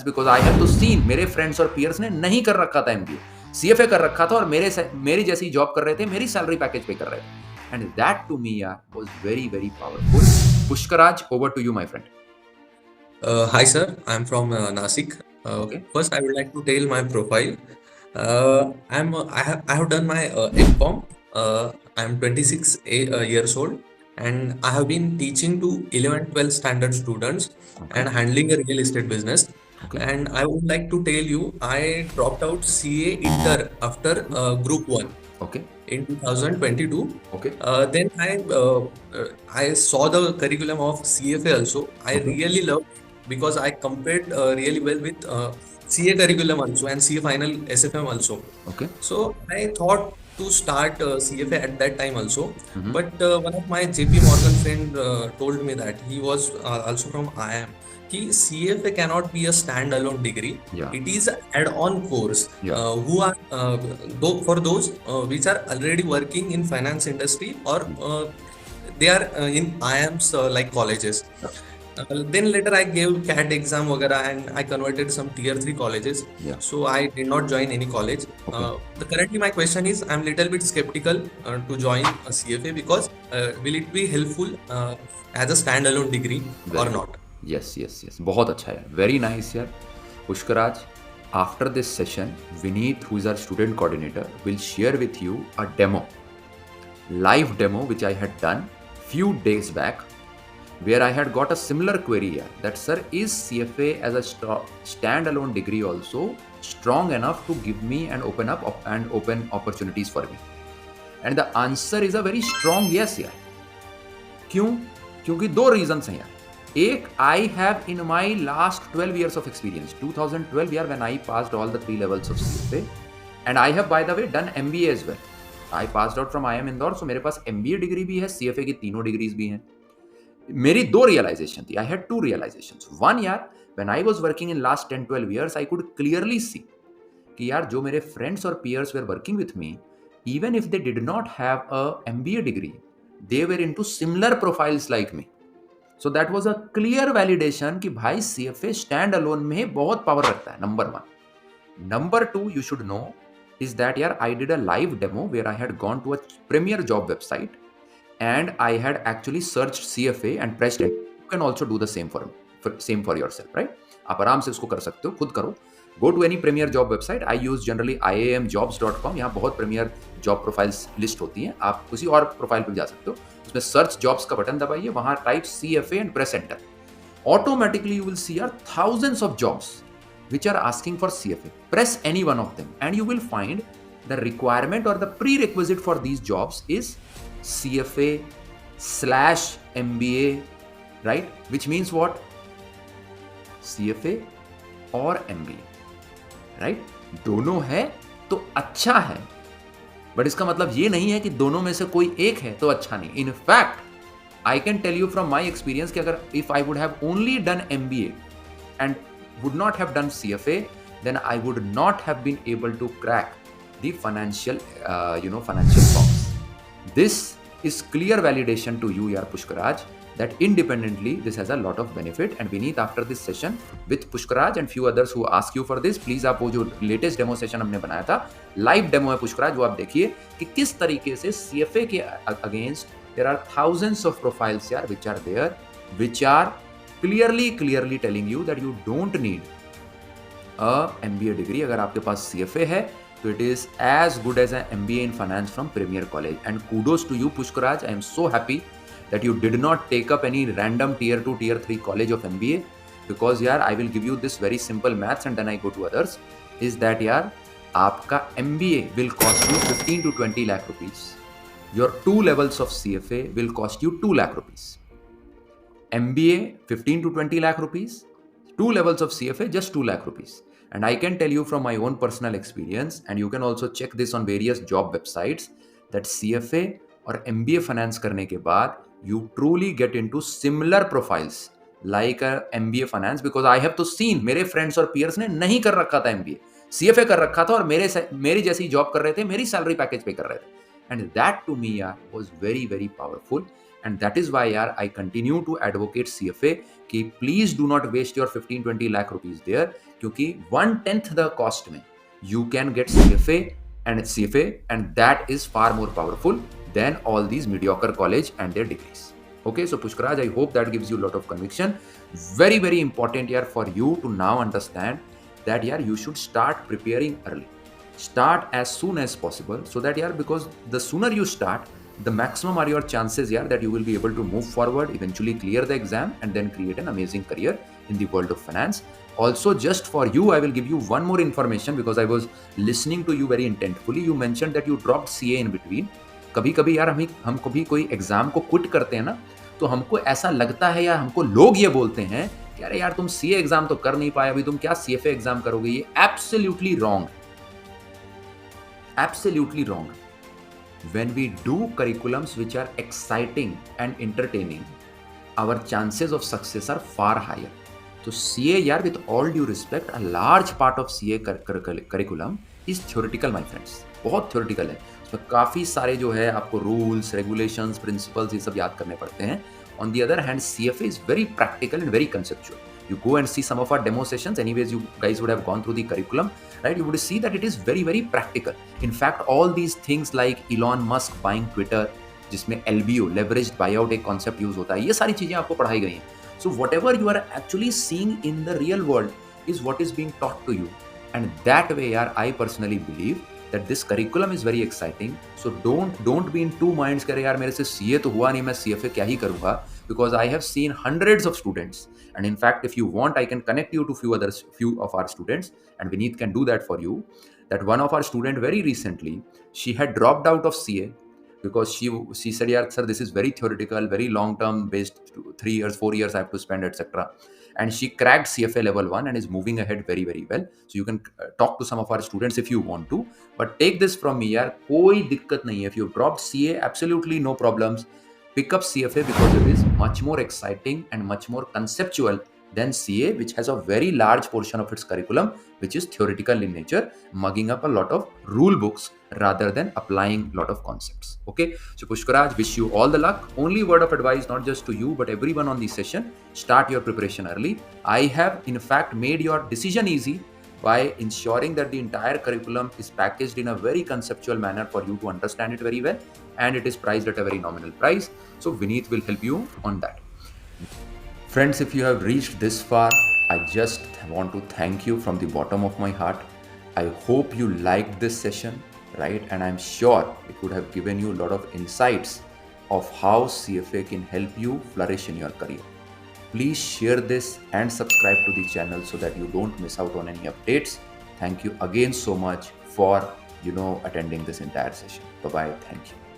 Because I have तो scene मेरे friends और पीयर्स ने नहीं कर रखा था एमबीए, सीएफए कर रखा था और मेरी जैसी जॉब कर रहे थे, मेरी सैलरी पैकेज पे कर रहे थे, एंड दैट टू मी यार was very very powerful. Pushkaraj, over to you my friend. Hi, sir. I'm from Nasik. Okay. First, I would like to tell my profile. I have done my MCOM. I'm 26 years old, and I have been teaching to 11, 12 standard students Okay. and handling a real estate business. Okay. And I would like to tell you, I dropped out CA Inter after Group 1 Okay. in 2022. Okay. Then I saw the curriculum of CFA also. I Okay. really loved because I compared really well with CA curriculum also and CA final SFM also. Okay. So I thought to start CFA at that time also. Mm-hmm. But one of my JP Morgan friend told me that he was also from IIM. CFA cannot be a standalone degree. Yeah. It is an add-on course. Yeah. Who are for those which are already working in finance industry or they are in IIMs like colleges. Yeah. Then later I gave CAT exam वगैरह and I converted some tier 3 colleges. Yeah. So I did not join any college. Okay. Currently my question is I'm little bit skeptical to join a CFA because will it be helpful as a standalone degree or not? Yes, yes, yes. बहुत अच्छा है. Very nice यार. Pushkaraj, after this session, Vineet, who is our student coordinator, will share with you a demo, live demo, which I had done few days back, where I had got a similar query here that, sir, is CFA as a standalone degree also strong enough to give me and open opportunities for me? And the answer is a very strong yes यार. क्यों? क्योंकि दो reasons हैं यार. एक, I have in my last 12 years of experience, 2012 year when I passed all the 3 levels of CFA, and I have by the way done MBA as well. I passed out from IIM Indore, so मेरे पास MBA degree भी है, CFA की तीनों degrees भी हैं. मेरी दो realisation थी. I had two realisations. One यार, when I was working in last 10-12 years, I could clearly see कि यार जो मेरे फ्रेंड्स और peers were working with me, even if they did not have a MBA degree, they were into similar profiles like me. So that was a clear validation कि भाई CFA stand alone में बहुत power रखता है. Number one. Number two, you should know is that यार I did a live demo where I had gone to a premier job website and I had actually searched CFA and pressed it. You can also do the same for yourself, right? आप आराम से उसको कर सकते हो, खुद करो. Go to any premier job website. I use generally iamjobs.com. यहाँ बहुत premier job profiles list होती हैं. आप किसी और प्रोफाइल पर जा सकते हो. उसमें सर्च जॉब्स का बटन दबाइए, वहां type CFA and press enter. Automatically you will see thousands of jobs which are asking for CFA. Press any one of them and you will find the requirement or the prerequisite for these jobs is CFA/MBA, right? Which means what? CFA और MBA, right? दोनों है तो अच्छा है, but इसका मतलब ये नहीं है कि दोनों में से कोई एक है तो अच्छा नहीं. In fact I can tell you from my experience कि अगर if I would have only done MBA and would not have done CFA, then I would not have been able to crack the financial forms. This is clear validation to you, yaar Pushkaraj, that independently this has a lot of benefit. And Vineet, after this session with Pushkaraj and few others who ask you for this, please आप वो जो latest demo session हमने बनाया था, live demo है पुष्कराज, वो आप देखिए कि किस तरीके से CFA के against there are thousands of profiles यार which are there, which are clearly telling you that you don't need a MBA degree. अगर आपके पास CFA है तो it is as good as an MBA in finance from Premier College. And kudos to you, Pushkaraj. I am so happy that you did not take up any random tier 2, tier 3 college of MBA, because यार I will give you this very simple maths and then I go to others, is that यार आपका MBA will cost you 15 to 20 lakh rupees. Your 2 levels of CFA will cost you 2 lakh rupees. MBA 15 to 20 lakh rupees, 2 levels of CFA just 2 lakh rupees. And I can tell you from my own personal experience, and you can also check this on various job websites, that CFA और MBA finance करने के बाद you truly get into similar profiles like a MBA finance, because I have तो seen मेरे friends और peers ने नहीं कर रखा था MBA, CFA कर रखा था और मेरी जैसी जॉब कर रहे थे, मेरी सैलरी पैकेज पे कर रहे थे. And that to me यार was very very powerful. And that is why यार I continue to advocate CFA कि please do not waste your 15-20 lakh rupees there. क्योंकि 1/10 द कॉस्ट में you can get CFA and that is far more powerful than all these mediocre college and their degrees. Okay, so Pushkaraj, I hope that gives you a lot of conviction. Very, very important here for you to now understand that you should start preparing early. Start as soon as possible, so that because the sooner you start, the maximum are your chances that you will be able to move forward, eventually clear the exam, and then create an amazing career in the world of finance. Also, just for you, I will give you one more information, because I was listening to you very intentfully. You mentioned that you dropped CA in between. कभी कभी हम कभी कोई exam को quit करते हैं ना, तो हमको ऐसा लगता है या हमको लोग ये बोलते हैं कि अरे यार तुम CA एग्जाम तो कर नहीं पाए, अभी तुम क्या CFA एग्जाम करोगे. ये absolutely wrong, absolutely wrong. When we do curriculums which are exciting and entertaining, our chances of success are far higher. So CA with all due respect, a large part of CA curriculum is theoretical, my friends. बहुत theoretical है. उसमें काफ़ी सारे जो है आपको rules, regulations, principles ये सब याद करने पड़ते हैं. On the other hand, CFA is very practical and very conceptual. You go and see some of our demo sessions. Anyways, you guys would have gone through the curriculum, right? You would see that it is very, very practical. In fact, all these things like Elon Musk buying Twitter, जिसमें LBO, leveraged buyout एक concept use होता है, ये सारी चीज़ें आपको पढ़ाई गई हैं. So whatever you are actually seeing in the real world is what is being taught to you. And that way, I personally believe that this curriculum is very exciting. So don't be in two minds कि यार मेरे से CA तो हुआ नहीं, मैं CFA क्या ही करूँगा, because I have seen hundreds of students. And in fact, if you want, I can connect you to few of our students, and Vineet can do that for you. That one of our student very recently, she had dropped out of CA because she said, yeah, sir, this is very theoretical, very long term based, 3 years, 4 years I have to spend, etc. And she cracked CFA level 1 and is moving ahead very, very well. So you can talk to some of our students if you want to. But take this from me, यार कोई दिक्कत नहीं है. If you dropped CA, absolutely no problems. Pick up CFA because it is much more exciting and much more conceptual than CA, which has a very large portion of its curriculum which is theoretical in nature, mugging up a lot of rule books rather than applying a lot of concepts. Okay, so Pushkaraj, wish you all the luck. Only word of advice, not just to you but everyone on the session, start your preparation early. I have in fact made your decision easy by ensuring that the entire curriculum is packaged in a very conceptual manner for you to understand it very well, and it is priced at a very nominal price. So Vineet will help you on that. Friends, if you have reached this far, I just want to thank you from the bottom of my heart. I hope you liked this session, right? And I'm sure it would have given you a lot of insights of how CFA can help you flourish in your career. Please share this and subscribe to the channel so that you don't miss out on any updates. Thank you again so much for attending this entire session. Bye-bye. Thank you.